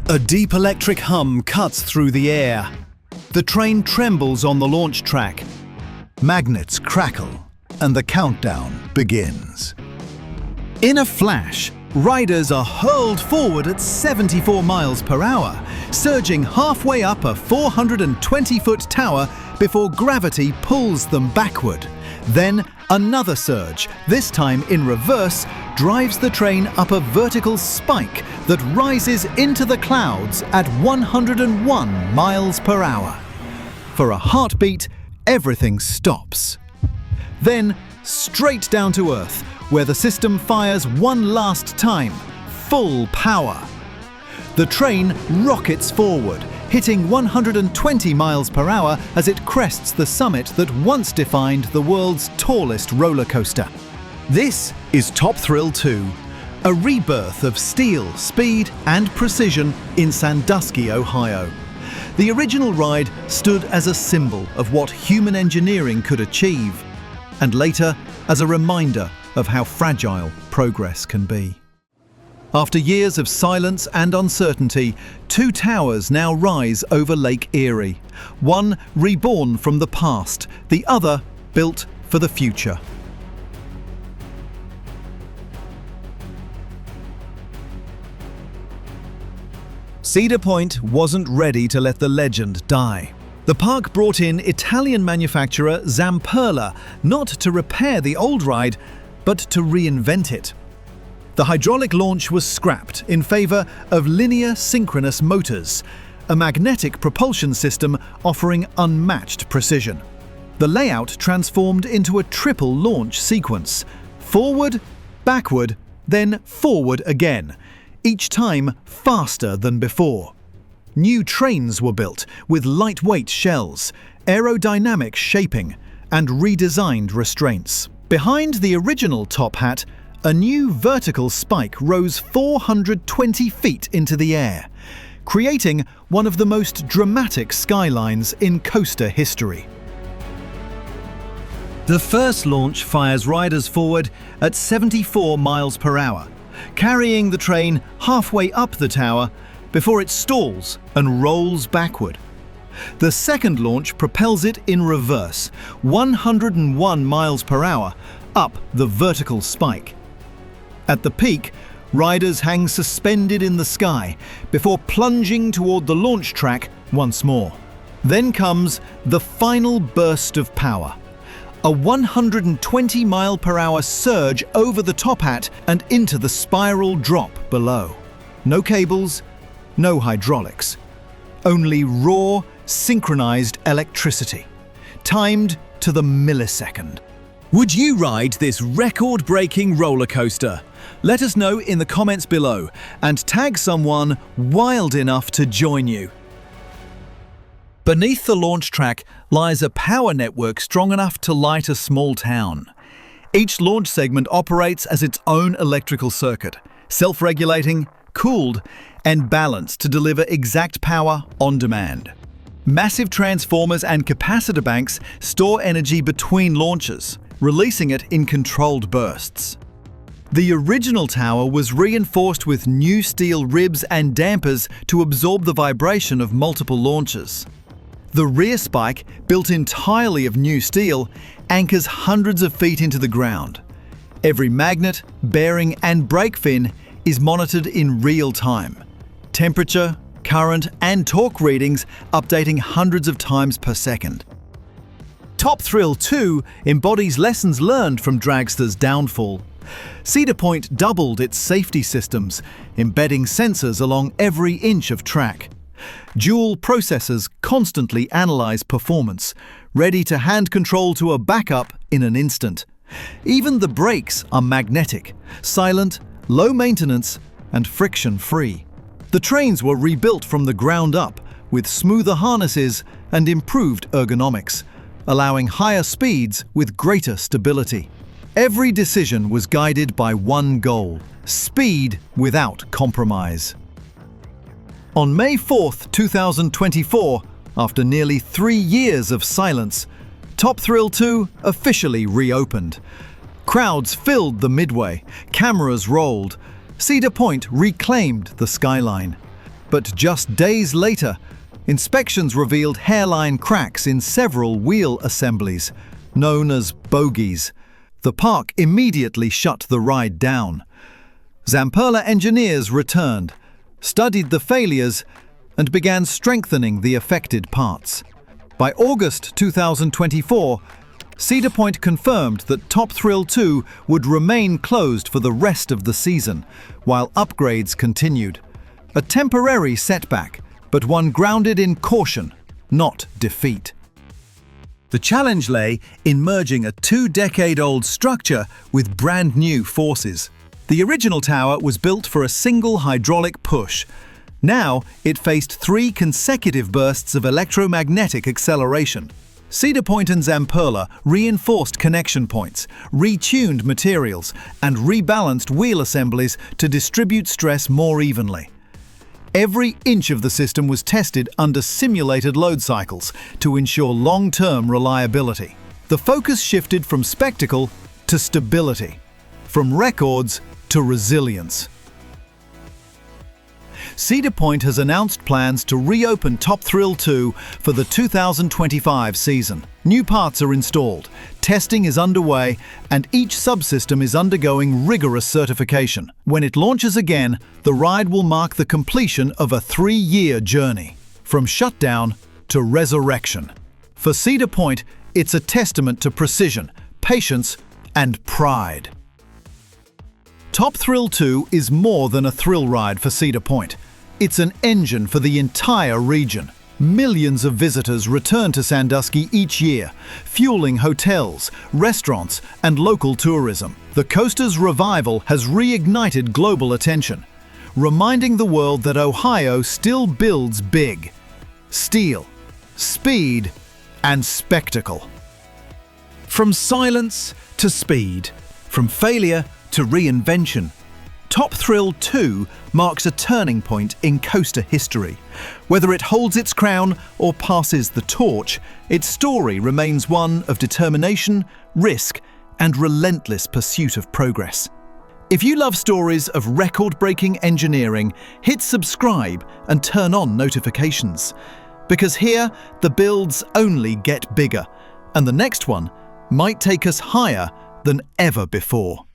A deep electric hum cuts through the air. The train trembles on the launch track. Magnets crackle, and the countdown begins. In a flash, riders are hurled forward at 74 miles per hour, surging halfway up a 420-foot tower before gravity pulls them backward. Then another surge, this time in reverse, drives the train up a vertical spike that rises into the clouds at 101 miles per hour. For a heartbeat, everything stops. Then, straight down to Earth, where the system fires one last time, full power. The train rockets forward, hitting 120 miles per hour as it crests the summit that once defined the world's tallest roller coaster. This is Top Thrill 2, a rebirth of steel, speed and precision in Sandusky, Ohio. The original ride stood as a symbol of what human engineering could achieve, and later as a reminder of how fragile progress can be. After years of silence and uncertainty, two towers now rise over Lake Erie. One reborn from the past, the other built for the future. Cedar Point wasn't ready to let the legend die. The park brought in Italian manufacturer Zamperla, not to repair the old ride, but to reinvent it. The hydraulic launch was scrapped in favor of linear synchronous motors, a magnetic propulsion system offering unmatched precision. The layout transformed into a triple launch sequence: forward, backward, then forward again, each time faster than before. New trains were built with lightweight shells, aerodynamic shaping, and redesigned restraints. Behind the original top hat, a new vertical spike rose 420 feet into the air, creating one of the most dramatic skylines in coaster history. The first launch fires riders forward at 74 miles per hour, carrying the train halfway up the tower before it stalls and rolls backward. The second launch propels it in reverse, 101 miles per hour, up the vertical spike. At the peak, riders hang suspended in the sky before plunging toward the launch track once more. Then comes the final burst of power, a 120 mile per hour surge over the top hat and into the spiral drop below. No cables, no hydraulics, only raw, synchronized electricity, timed to the millisecond. Would you ride this record-breaking roller coaster? Let us know in the comments below and tag someone wild enough to join you. Beneath the launch track lies a power network strong enough to light a small town. Each launch segment operates as its own electrical circuit, self-regulating, cooled, and balanced to deliver exact power on demand. Massive transformers and capacitor banks store energy between launches, releasing it in controlled bursts. The original tower was reinforced with new steel ribs and dampers to absorb the vibration of multiple launches. The rear spike, built entirely of new steel, anchors hundreds of feet into the ground. Every magnet, bearing, and brake fin is monitored in real time. Temperature, current, and torque readings updating hundreds of times per second. Top Thrill 2 embodies lessons learned from Dragster's downfall. Cedar Point doubled its safety systems, embedding sensors along every inch of track. Dual processors constantly analyze performance, ready to hand control to a backup in an instant. Even the brakes are magnetic, silent, low maintenance, and friction-free. The trains were rebuilt from the ground up, with smoother harnesses and improved ergonomics, allowing higher speeds with greater stability. Every decision was guided by one goal: speed without compromise. On May 4th, 2024, after nearly 3 years of silence, Top Thrill 2 officially reopened. Crowds filled the midway, cameras rolled, Cedar Point reclaimed the skyline. But just days later, inspections revealed hairline cracks in several wheel assemblies, known as bogies. The park immediately shut the ride down. Zamperla engineers returned, studied the failures, and began strengthening the affected parts. By August 2024, Cedar Point confirmed that Top Thrill 2 would remain closed for the rest of the season, while upgrades continued. A temporary setback, but one grounded in caution, not defeat. The challenge lay in merging a 2-decade-old structure with brand-new forces. The original tower was built for a single hydraulic push. Now, it faced 3 consecutive bursts of electromagnetic acceleration. Cedar Point and Zamperla reinforced connection points, retuned materials, and rebalanced wheel assemblies to distribute stress more evenly. Every inch of the system was tested under simulated load cycles to ensure long-term reliability. The focus shifted from spectacle to stability, from records to resilience. Cedar Point has announced plans to reopen Top Thrill 2 for the 2025 season. New parts are installed, testing is underway, and each subsystem is undergoing rigorous certification. When it launches again, the ride will mark the completion of a 3-year journey, from shutdown to resurrection. For Cedar Point, it's a testament to precision, patience, and pride. Top Thrill 2 is more than a thrill ride for Cedar Point. It's an engine for the entire region. Millions of visitors return to Sandusky each year, fueling hotels, restaurants, and local tourism. The coaster's revival has reignited global attention, reminding the world that Ohio still builds big. Steel, speed, and spectacle. From silence to speed, from failure to reinvention, Top Thrill 2 marks a turning point in coaster history. Whether it holds its crown or passes the torch, its story remains one of determination, risk, and relentless pursuit of progress. If you love stories of record-breaking engineering, hit subscribe and turn on notifications. Because here, the builds only get bigger, and the next one might take us higher than ever before.